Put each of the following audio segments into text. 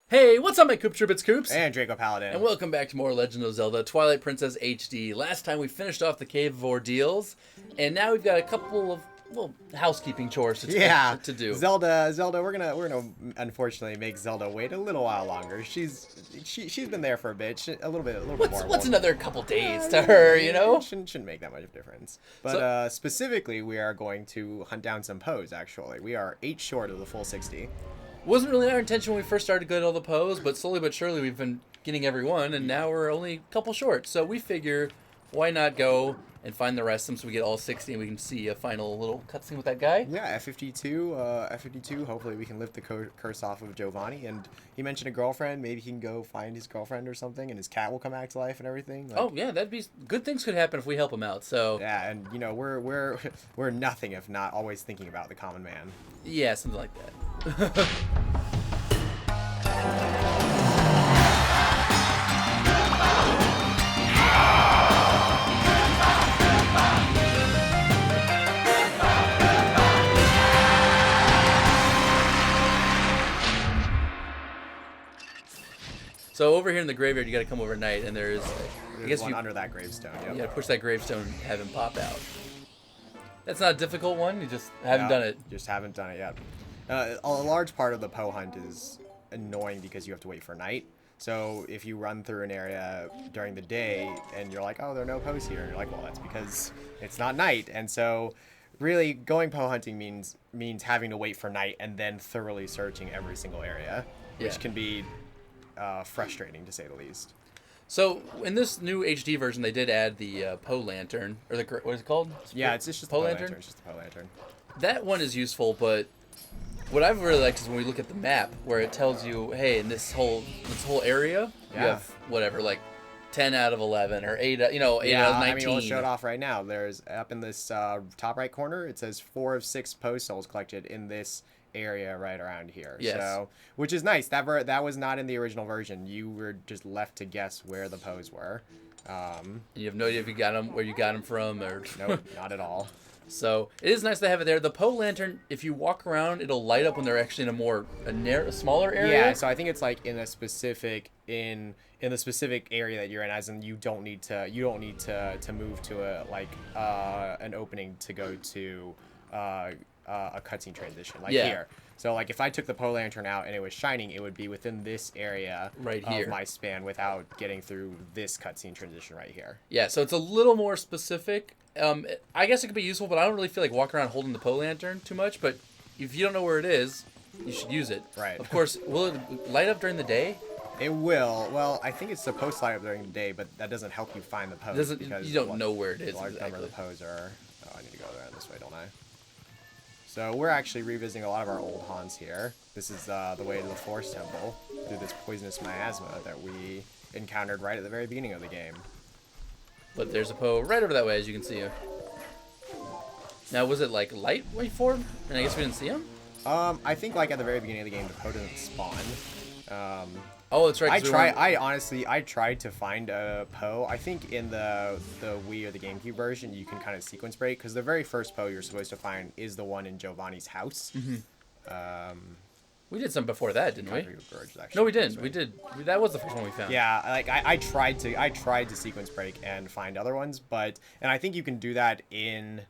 Hey, what's up, my Koopa Troop? It's Koops. And Draco Paladin. And welcome back to more Legend of Zelda Twilight Princess HD. Last time we finished off the Cave of Ordeals, and now we've got a couple of, well, housekeeping chores to do. Zelda, we're gonna unfortunately make Zelda wait a little while longer. She's been there for a bit, a little bit more. What's another couple days to her, you know? Shouldn't make that much of a difference. But specifically, we are going to hunt down some poes. Actually, we are 8 short of the full 60. Wasn't really our intention when we first started getting all the poes, but slowly but surely we've been getting every one, and now we're only a couple short. So we figure, why not go and find the rest of them so we get all 60 and we can see a final little cutscene with that guy? Yeah, F52. Hopefully we can lift the curse off of Jovani. And he mentioned a girlfriend. Maybe he can go find his girlfriend or something, and his cat will come back to life and everything. Oh yeah, that'd be good. Things could happen if we help him out. So yeah, and you know we're nothing if not always thinking about the common man. Yeah, something like that. So over here in the graveyard, you got to come overnight, and there's one under that gravestone. Yep. You got to push that gravestone and have him pop out. That's not a difficult one. You just haven't done it. Just haven't done it yet. A large part of the Poe hunt is annoying because you have to wait for night. So if you run through an area during the day and you're like, oh, there are no Poes here, and you're like, well, that's because it's not night. And so really going Poe hunting means having to wait for night and then thoroughly searching every single area, which can be frustrating to say the least. So in this new HD version, they did add the Poe lantern, or what is it called? Yeah, it's just the Poe lantern. It's just the Poe lantern. That one is useful, but what I've really liked is when we look at the map where it tells you, hey, in this whole area, you have whatever, like 10 out of 11 or 8 out of 19. I mean, we'll show it off right now. There's up in this top right corner, it says 4 of 6 Poe Souls collected in this area right around here. Yes. So, which is nice. That was not in the original version. You were just left to guess where the Poes were. And you have no idea if you got them, where you got them from, or nope, not at all. So it is nice to have it there. The Poe lantern, if you walk around, it'll light up when they're actually in a smaller area. Yeah, so I think it's like in the specific area that you're in, as in you don't need to move to an opening to go to a cutscene transition here. So like if I took the Poe lantern out and it was shining, it would be within this area right here of my span without getting through this cutscene transition right here. Yeah, so it's a little more specific. I guess it could be useful, but I don't really feel like walking around holding the Poe lantern too much. But if you don't know where it is, you should use it. Right. Of course, will it light up during the day? It will. Well, I think it's supposed to light up during the day, but that doesn't help you find the Poes. You don't know where it is. A large number of the Poes are... Oh, I need to go around this way, don't I? So we're actually revisiting a lot of our old haunts here. This is the way to the Forest Temple through this poisonous miasma that we encountered right at the very beginning of the game. But there's a Poe right over that way, as you can see. Now, was it like light when he formed? And I guess we didn't see him? I think like at the very beginning of the game, the Poe doesn't spawn. Oh, that's right. I tried to find a Poe. I think in the Wii or the GameCube version, you can kind of sequence break, because the very first Poe you're supposed to find is the one in Jovani's house. Mm-hmm. We did some before that, didn't we? Actually, no, we didn't. We did. That was the first one we found. Yeah, like I tried to sequence break and find other ones, and I think you can do that in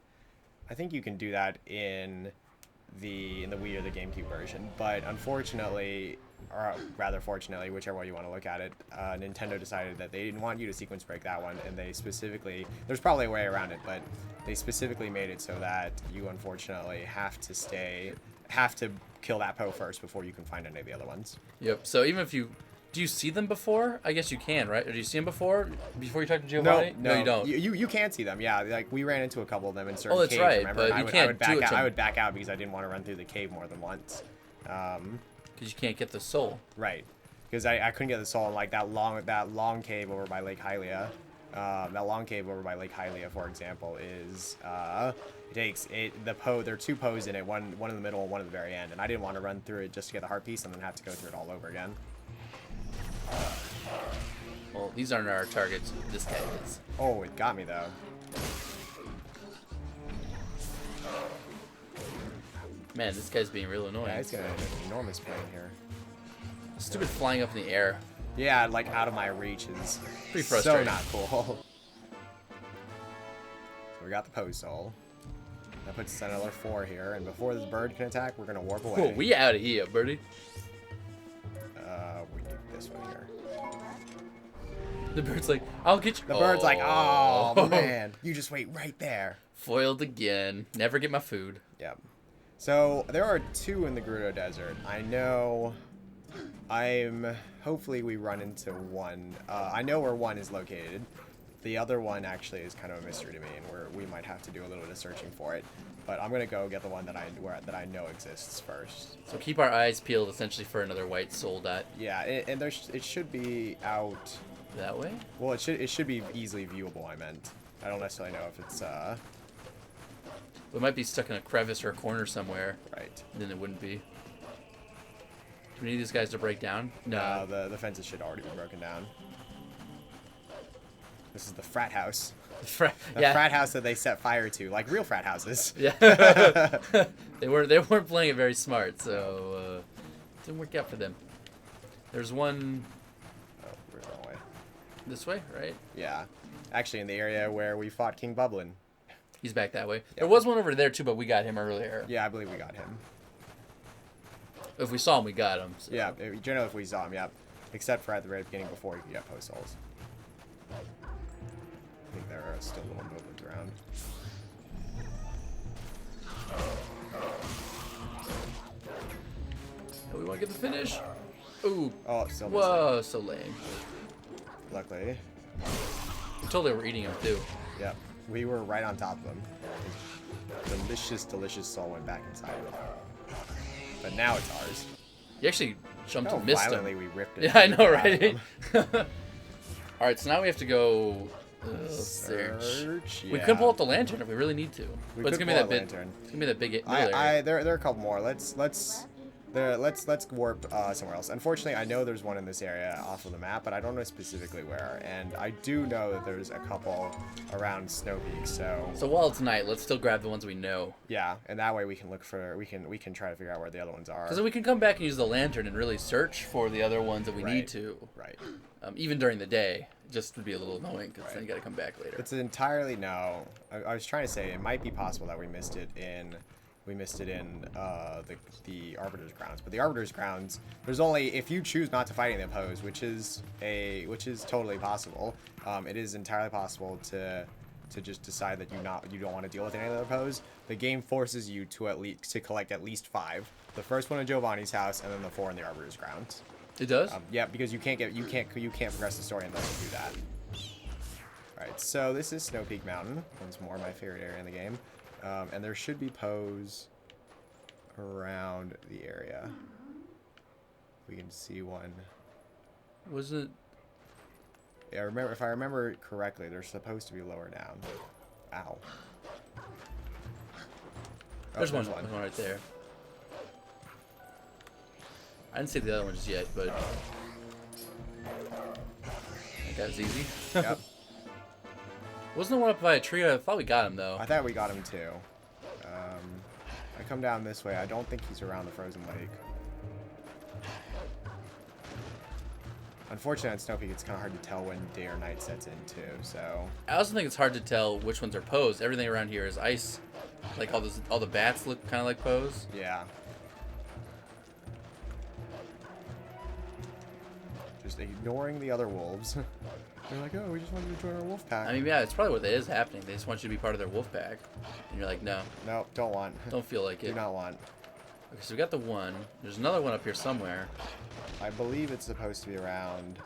the Wii or the GameCube version, but unfortunately, or rather fortunately, whichever way you want to look at it, Nintendo decided that they didn't want you to sequence break that one, and they specifically, there's probably a way around it, but they specifically made it so that you unfortunately have to kill that Poe first before you can find any of the other ones. Yep. So even if do you see them before? I guess you can, right? Or do you see them before you talk to Jovani? No, you don't. You can see them. Yeah, like we ran into a couple of them in certain caves. Right. Remember? But you can't I would back out because I didn't want to run through the cave more than once. Because you can't get the soul. Right. Because I couldn't get the soul in like that long cave over by Lake Hylia. That long cave over by Lake Hylia, for example, is there are 2 Poes in it, one in the middle and one at the very end, and I didn't want to run through it just to get the heart piece and then have to go through it all over again. Well, these aren't our targets. This guy is. Oh, it got me though. Man, this guy's being real annoying. Yeah, he's got an enormous brain here. Stupid flying up in the air. Yeah, like out of my reach is Pretty so frustrating. not cool. So we got the Poe Soul. That puts us at another 4 here, and before this bird can attack, we're gonna warp away. Cool, we out of here, birdie. We do this one here. The bird's like, I'll get you. The bird's like, oh man, you just wait right there. Foiled again. Never get my food. Yep. So there are 2 in the Gerudo Desert. I know. Hopefully we run into one. I know where one is located. The other one actually is kind of a mystery to me, and we might have to do a little bit of searching for it. But I'm gonna go get the one that I know exists first. So keep our eyes peeled, essentially, for another white soul dot. Yeah, and it should be out. That way? Well, it should be easily viewable. I meant. I don't necessarily know if it's We might be stuck in a crevice or a corner somewhere. right. Then it wouldn't be. Do we need these guys to break down? No. The fences should already be broken down. This is the frat house. The Yeah. frat house that they set fire to, like real frat houses. Yeah. they weren't playing it very smart, so it didn't work out for them. There's one Oh, we're the wrong way. this way, right? Yeah. Actually, in the area where we fought King Bublin. He's back that way. There was one over there too, but we got him earlier. Yeah, I believe we got him. If we saw him, we got him. So. Yeah, generally if we saw him, yeah. Except for at the very beginning before you could get Poe Souls. I think there are still little movements around. We want to get the finish. Ooh. Oh, still missing. Whoa, so lame. Luckily. We totally were eating him too. Yeah, we were right on top of them. His delicious, delicious soul went back inside of it. But now it's ours. You actually jumped How and missed violently him. we ripped it. Yeah, I know, out of right? him. All right, so now we have to go search. Search. We yeah. could pull up the lantern if we really need to. We But it's could gonna be pull that a big. lantern. It's gonna be that big middle area. There are a couple more. Let's warp somewhere else. Unfortunately, I know there's one in this area off of the map, but I don't know specifically where. And I do know that there's a couple around Snowpeak. So while it's night, let's still grab the ones we know. Yeah, and that way we can look for we can try to figure out where the other ones are. Because then we can come back and use the lantern and really search for the other ones that we need to. Right. Even during the day, just would be a little annoying because then you got to come back later. It's entirely no. I was trying to say it might be possible that we missed it in the Arbiter's Grounds, but the Arbiter's Grounds, there's only if you choose not to fight any of the Poes, which is totally possible. It is entirely possible to just decide that you don't want to deal with any of the Poes. The game forces you to collect at least 5. The first one in Jovani's house, and then the 4 in the Arbiter's Grounds. It does? Yeah, because you can't progress the story unless you do that. Alright, so this is Snowpeak Mountain. Once more, my favorite area in the game. And there should be Poes around the area. We can see one. Was it? Yeah, if I remember correctly, they're supposed to be lower down. Ow. There's one right there. I didn't see the other one just yet, but that was easy. Yep. Wasn't the one up by a tree? I thought we got him though. I thought we got him too. I come down this way. I don't think he's around the frozen lake. Unfortunately, on Snowpeak, it's kind of hard to tell when day or night sets in too. So I also think it's hard to tell which ones are Poes. Everything around here is ice. Like all the bats look kind of like Poes. yeah. Just ignoring the other wolves. They're like, oh, we just wanted to join our wolf pack. I mean, yeah, it's probably what is happening. They just want you to be part of their wolf pack, and you're like, no, no, don't want. don't feel like it. Do not want. Okay, so we got the one. There's another one up here somewhere. I believe it's supposed to be around.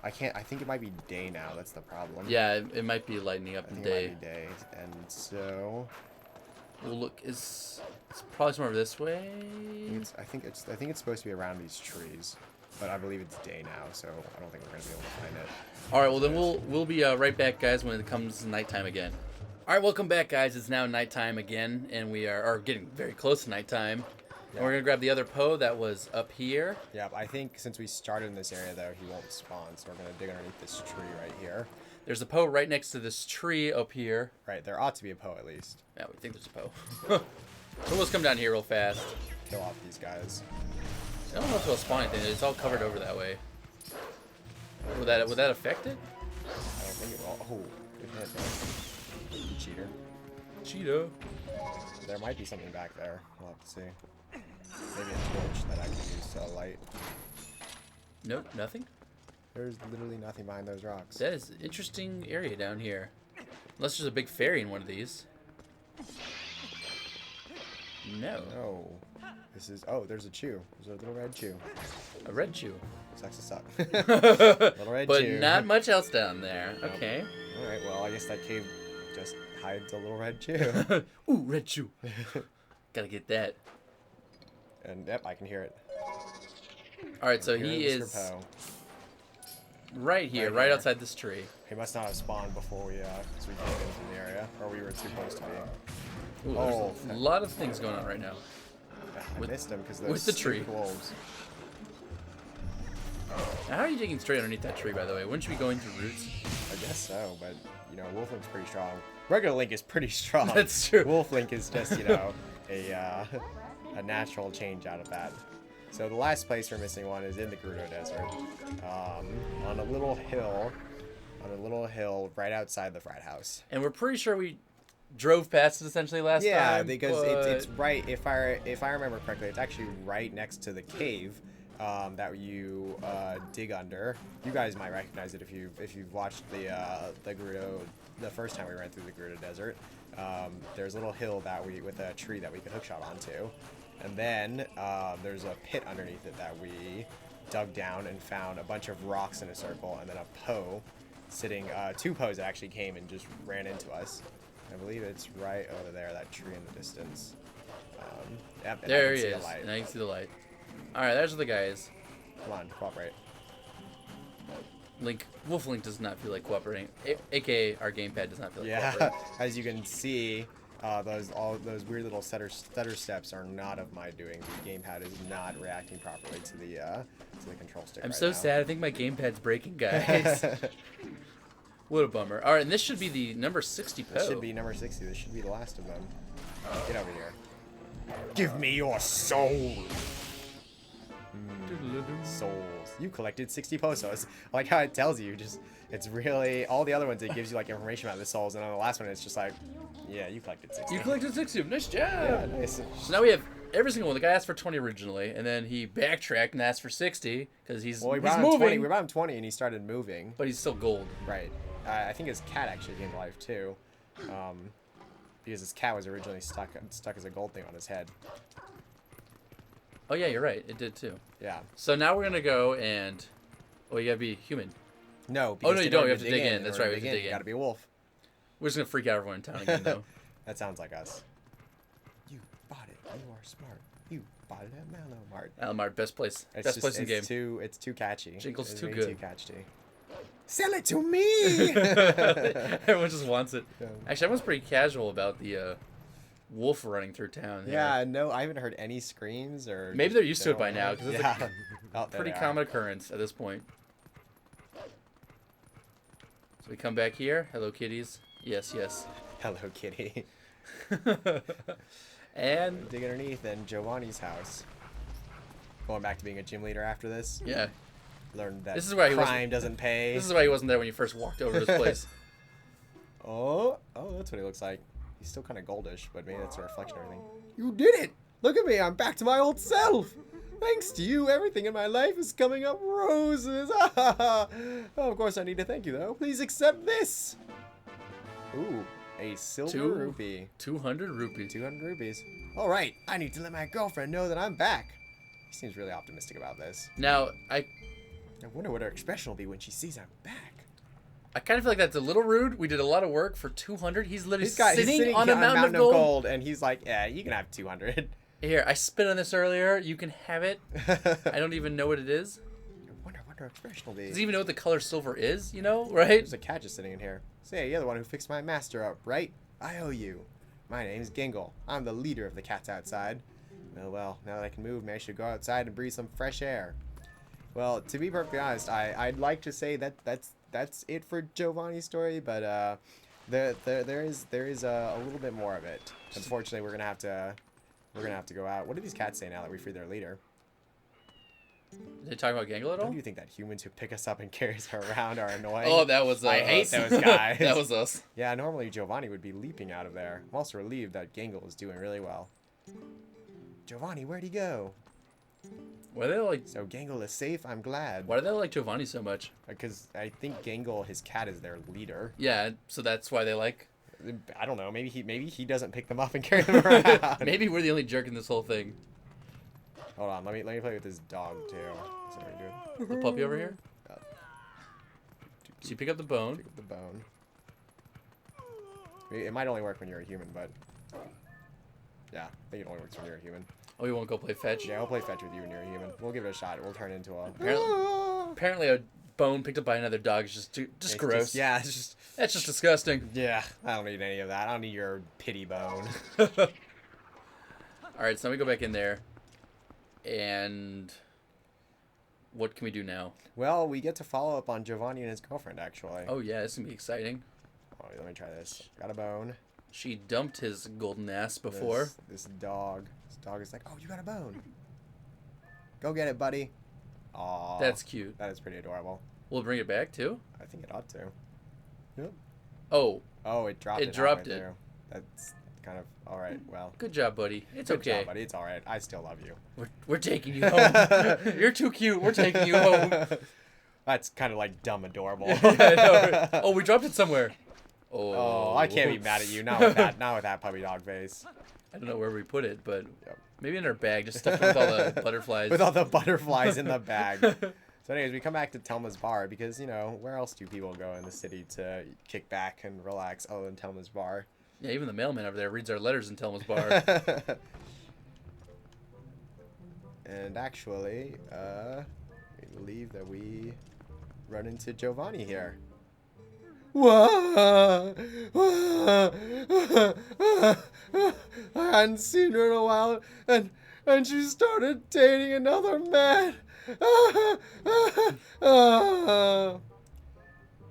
I think it might be day now. That's the problem. Yeah, it might be lightening up I in think the it day. might be day, and so. Well, look, it's probably somewhere this way. I think it's supposed to be around these trees, but I believe it's day now, so I don't think we're gonna be able to find it. All right, well then we'll be right back, guys, when it comes nighttime again. All right, welcome back, guys. It's now nighttime again, and we are getting very close to nighttime. And we're gonna grab the other Poe that was up here. Yeah, I think since we started in this area, though, he won't spawn, so we're gonna dig underneath this tree right here. There's a Poe right next to this tree up here. Right, there ought to be a Poe at least. Yeah, we think there's a Poe. So let's come down here real fast. Kill off these guys. I don't know if it'll spawn anything. It's all covered over that way. Would that affect it? I don't think it will. Oh, good hit, man. You cheater. Cheetah. There might be something back there. We'll have to see. Maybe a torch that I can use to light. Nope, nothing. There's literally nothing behind those rocks. That is an interesting area down here. Unless there's a big fairy in one of these. No. No. This is... Oh, there's a chew. There's a little red chew. A red chew. Sucks us up. Little red But chew. not much else down there. Nope. Okay. Alright, well, I guess that cave just hides a little red chew. Ooh, red chew. Gotta get that. And, yep, I can hear it. Alright, so Here he Mr. is Poe. right here, right outside this tree. He must not have spawned before we came into the area, or we were supposed to be. Ooh, there's a lot of things going on right now. I missed him because with the tree. wolves. Now, how are you digging straight underneath that tree, by the way? Wouldn't you be going through roots? I guess so, but you know, Wolf Link's pretty strong. Regular Link is pretty strong. That's true. Wolf Link is just, you know, a natural change out of that. So the last place we're missing one is in the Gerudo Desert, on a little hill right outside the frat house. And we're pretty sure we drove past it essentially last time. Yeah, because it's right. If I remember correctly, it's actually right next to the cave that you dig under. You guys might recognize it if you've watched the Gerudo the first time we ran through the Gerudo Desert. There's a little hill with a tree that we could hookshot onto, and then there's a pit underneath it that we dug down and found a bunch of rocks in a circle, and then a Poe sitting. Two Poes that actually came and just ran into us. I believe it's right over there, that tree in the distance. Yep, there he is. Now you can see the light. Alright, there's the guys. Come on, cooperate. Wolf Link does not feel like cooperating. AKA our gamepad does not feel like Yeah, cooperating. as you can see, all those weird little stutter steps are not of my doing. The gamepad is not reacting properly to the control stick. I'm right so now. sad. I think my gamepad's breaking, guys. What a bummer. Alright, and this should be the number 60 Poe. This should be number 60. This should be the last of them. Get over here. Give me your soul. Souls. You collected 60 Poe Souls. I like how it tells you. It's really all the other ones. It gives you like information about the souls, and on the last one, it's just like, yeah, you collected 60. You collected 60 of them. Nice job. Yeah, nice. So now we have every single one. The guy asked for 20 originally, and then he backtracked and asked for 60 because he's Well, we he's brought him moving. 20. We brought him 20, and he started moving. But he's still gold. Right. I think his cat actually came to life too, because his cat was originally stuck as a gold thing on his head. Oh yeah, you're right. It did too. Yeah. So now we're gonna go and, you gotta be human. No. Oh no, you don't. You have to dig dig in. That's right. We have to dig in. You gotta be a wolf. We're just gonna freak out everyone in town again, though. That sounds like us. You bought it. You are smart. You bought it at Malomart. Malomart, best place. Best place in the game. It's too catchy. Jingle's It's too way good. Too catchy. Sell it to me. Everyone just wants it. Yeah. Actually, everyone's pretty casual about the wolf running through town. Yeah, no, I haven't heard any screams or. Maybe they're used to it by now because it's yeah. a pretty common occurrence at this point. So we come back here. Hello, kitties. Yes, yes. Hello, kitty. And Dig underneath in Jovani's house. Going back to being a gym leader after this. yeah, Learned that This is why he crime doesn't pay. this is why he wasn't there when you first walked over to this place. Oh, that's what he looks like. He's still kind of goldish, but maybe that's a reflection of everything. You did it! Look at me, I'm back to my old self! Thanks to you, everything in my life is coming up roses. Oh, of course I need to thank you, though. Please accept this. Ooh, a silver rupee. 200 rupees. 200 rupees. All right, I need to let my girlfriend know that I'm back. He seems really optimistic about this. Now, I wonder what her expression will be when she sees I'm back. I kind of feel like that's a little rude. We did a lot of work for 200. He's literally He's sitting on a mountain of gold. And he's like, yeah, you can have 200. Here, I spit on this earlier. You can have it. I don't even know what it is. I wonder what her expression will be. Does he even know what the color silver is, you know, right? There's a cat just sitting in here. Say, you're the one who fixed my master up, right? I owe you. My name's Gingle. I'm the leader of the cats outside. Oh, well, now that I can move, maybe I should go outside and breathe some fresh air. Well, to be perfectly honest, I'd like to say that's it for Jovani's story, but there is a little bit more of it. Unfortunately, we're gonna have to We're gonna have to go out. What do these cats say now that we freed their leader? Did they talk about Gangle at Don't all? you think that humans who pick us up and carry us around are annoying? Oh, that was I hate us. those guys. That was us. Yeah, normally Jovani would be leaping out of there. I'm also relieved that Gangle is doing really well. Jovani, where'd he go? Why do they like? So Gangle is safe. I'm glad. Why do they like Jovani so much? Because I think Gangle, his cat, is their leader. Yeah, so that's why they like. I don't know. Maybe he doesn't pick them up and carry them around. Maybe we're the only jerk in this whole thing. Hold on. Let me play with this dog too. That's what we do. The puppy over here. Oh. So you pick up the bone. Pick up the bone. It might only work when you're a human, but yeah, I think it only works when you're a human. Oh, you won't go play fetch? Yeah, I'll play fetch with you when you're a human. We'll give it a shot. We'll turn into a. Apparently a bone picked up by another dog is just gross. Yeah, it's just. That's just disgusting. Yeah, I don't need any of that. I don't need your pity bone. Alright, so now we go back in there. And what can we do now? Well, we get to follow up on Jovani and his girlfriend, actually. Oh yeah, this is gonna be exciting. Oh, let me try this. Got a bone. She dumped his golden ass before. This dog. This dog is like, oh, you got a bone. Go get it, buddy. Aw. That's cute. That is pretty adorable. We'll bring it back too? I think it ought to. Yep. Oh, Oh, it dropped it. It dropped halfway it. through. That's kind of all right. Well, good job, buddy. It's good okay. job, buddy. It's all right. I still love you. We're taking you home. You're too cute. We're taking you home. That's kind of like dumb adorable. Yeah, I know. Oh, we dropped it somewhere. Oh, I can't be mad at you. Not with that. Not with that puppy dog face. I don't know where we put it, but Yep. maybe in our bag, just stuffed with all the butterflies. With all the butterflies in the bag. So anyways, we come back to Telma's bar because, you know, where else do people go in the city to kick back and relax other than Telma's bar? Yeah, even the mailman over there reads our letters in Telma's bar. And actually, we believe that we run into Jovani here. I hadn't seen her in a while, and she started dating another man.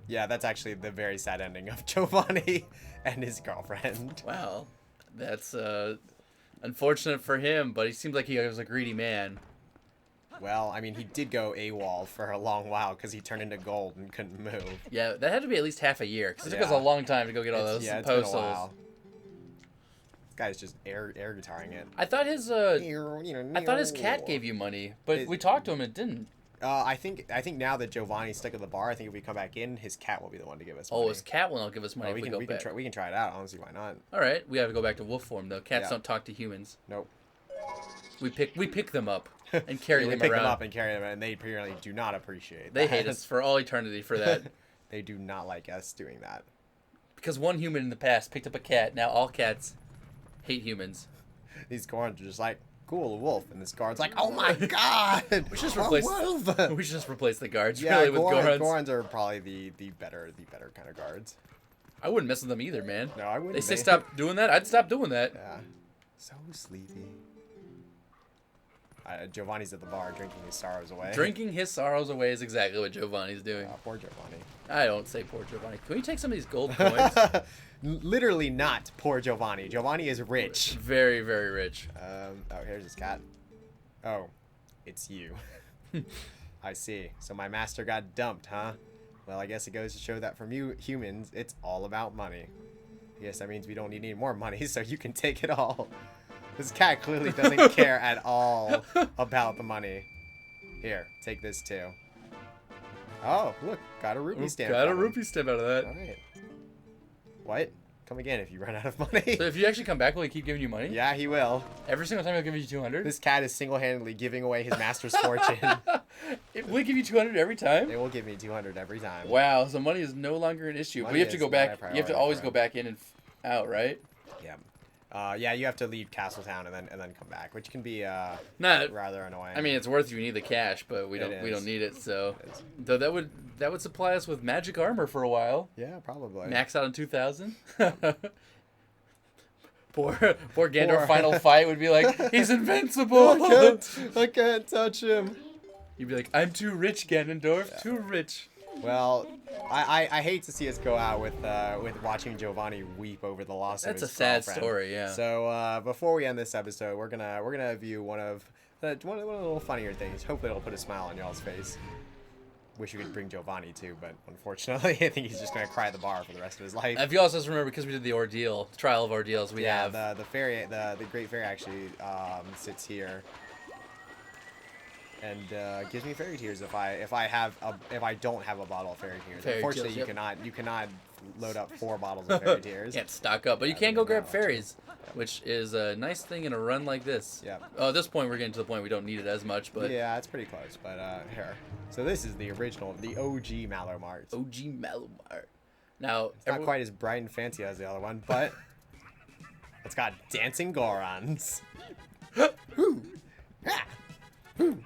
Yeah, that's actually the very sad ending of Jovani and his girlfriend. Wow, that's unfortunate for him, but he seems like he was a greedy man. Well, I mean, he did go AWOL for a long while because he turned into gold and couldn't move. Yeah, that had to be at least half a year, because it took us Yeah. a long time to go get all those It's Poe been a Souls. while. This guy's just air guitaring it. I thought his cat gave you money, but we talked to him and it didn't. I think now that Jovani's stuck at the bar, I think if we come back in, his cat will be the one to give us money. Oh, his cat will not give us money Oh, if we go back. we can try it out. I don't see why not. All right, we have to go back to wolf form though. Cats Yeah. don't talk to humans. Nope. We pick them up and carry We them pick around. them up and carry them, and they apparently do not appreciate They that. hate us for all eternity for that. They do not like us doing that. Because one human in the past picked up a cat. Now all cats hate humans. These Gorons are just like, cool, a wolf. And this guard's like, oh my god! We should just a replace. wolf! We should just replace the guards Yeah, really with Gorons. Gorons are probably the better kind of guards. I wouldn't mess with them either, man. No, I wouldn't. They say stop doing that. I'd stop doing that. Yeah. So sleepy. Jovani's at the bar drinking his sorrows away. Drinking his sorrows away is exactly what Jovani's doing. Poor Jovani. I don't say poor Jovani. Can we take some of these gold coins? Literally not poor Jovani. Jovani is rich. Very, very rich. Oh, here's his cat. Oh, it's you. I see. So my master got dumped, huh? Well, I guess it goes to show that from you humans, it's all about money. I guess that means we don't need any more money, so you can take it all. This cat clearly doesn't care at all about the money. Here, take this too. Oh, look, got a rupee stamp. Got a from him. rupee stamp out of that. All right. What? Come again if you run out of money. So if you actually come back, will he keep giving you money? Yeah, he will. Every single time he'll give you 200? This cat is single-handedly giving away his master's fortune. Will he give you 200 every time? They will give me 200 every time. Wow, so money is no longer an issue. But Money you have to is go not back. a You have priority to always for go him. back in and out, right? Yeah. Yeah, you have to leave Castletown and then come back, which can be Not. rather annoying. I mean, it's worth if you need the cash, but we It don't is. need it. So, It is. though that would supply us with magic armor for a while. Yeah, probably. Max out in 2000. Poor Gandalf. Poor- Final fight would be like, he's invincible. I can't touch him. You'd be like, I'm too rich, Ganondorf. Yeah. Too rich. Well, I hate to see us go out with watching Jovani weep over the loss of his That's a sad girlfriend. story, yeah. So before we end this episode, we're gonna view one of the little funnier things. Hopefully, it'll put a smile on y'all's face. Wish we could bring Jovani too, but unfortunately, I think he's just gonna cry at the bar for the rest of his life. If you also just remember, because we did the ordeal, trial of ordeals, we have the fairy, the great fairy actually sits here. And gives me fairy tears if I don't have a bottle of fairy tears. Fairy Unfortunately, tears, you cannot load up 4 bottles of fairy tears. Can't stock up, but you can go grab fairies, which is a nice thing in a run like this. Yeah. Oh, at this point, we're getting to the point we don't need it as much, but Yeah, it's pretty close. But here, so this is the original, the OG Mallow Mart. OG Malomar. Now, It's not quite as bright and fancy as the other one, but it's got dancing Gorons. Whoo! Ah! Whoo!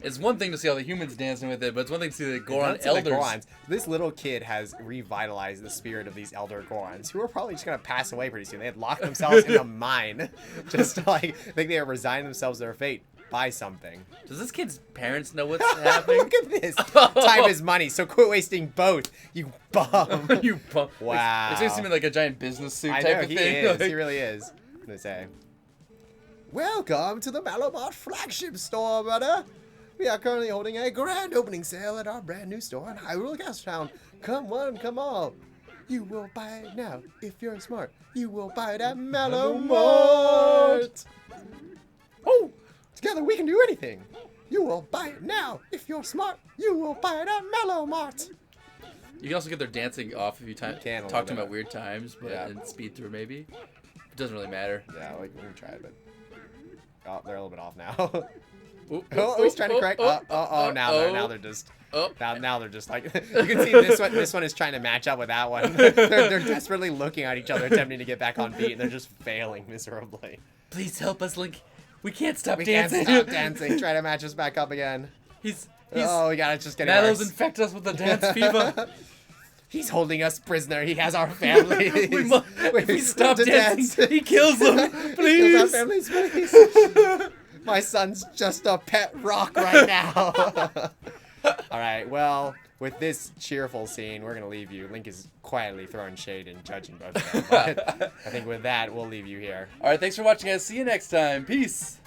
It's one thing to see all the humans dancing with it, but it's one thing to see the Goron That's the elders. Gorons. This little kid has revitalized the spirit of these elder Gorons, who are probably just gonna pass away pretty soon. They had locked themselves in a mine, just like I think they are resigning themselves to their fate by something. Does this kid's parents know what's happening? Look at this. Time is money, so quit wasting both, you bum. You bum. Wow. It seems to me like a giant business suit I type know of he thing. is. Like- He really is. I'm gonna say, welcome to the Malomart flagship store, brother. We are currently holding a grand opening sale at our brand new store in Hyrule Castle Town. Come one, come all. You will buy it now if you're smart. You will buy it at Malomart. Oh, together we can do anything. You will buy it now if you're smart. You will buy it at Malomart. You can also get their dancing off if you can a talk little to them bit. about weird times, but Yeah. and speed through maybe. It doesn't really matter. Yeah, like we can try it, but they're a little bit off now. Ooh, Oh, he's trying to correct. Now they're just. Oh. Now they're just like you can see this one. This one is trying to match up with that one. They're desperately looking at each other, attempting to get back on beat, and they're just failing miserably. Please help us, Link. We can't stop We dancing. can't stop dancing. Try to match us back up again. He's Oh, we got it. Just getting Mallow's worse. infect us with the dance fever. He's holding us prisoner. He has our families. If we stop to dancing, he kills them. He kills our Please. families, please. My son's just a pet rock right now. All right, well, with this cheerful scene, we're going to leave you. Link is quietly throwing shade and judging both of them. But I think with that, we'll leave you here. All right, thanks for watching, guys. See you next time. Peace.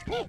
Oh.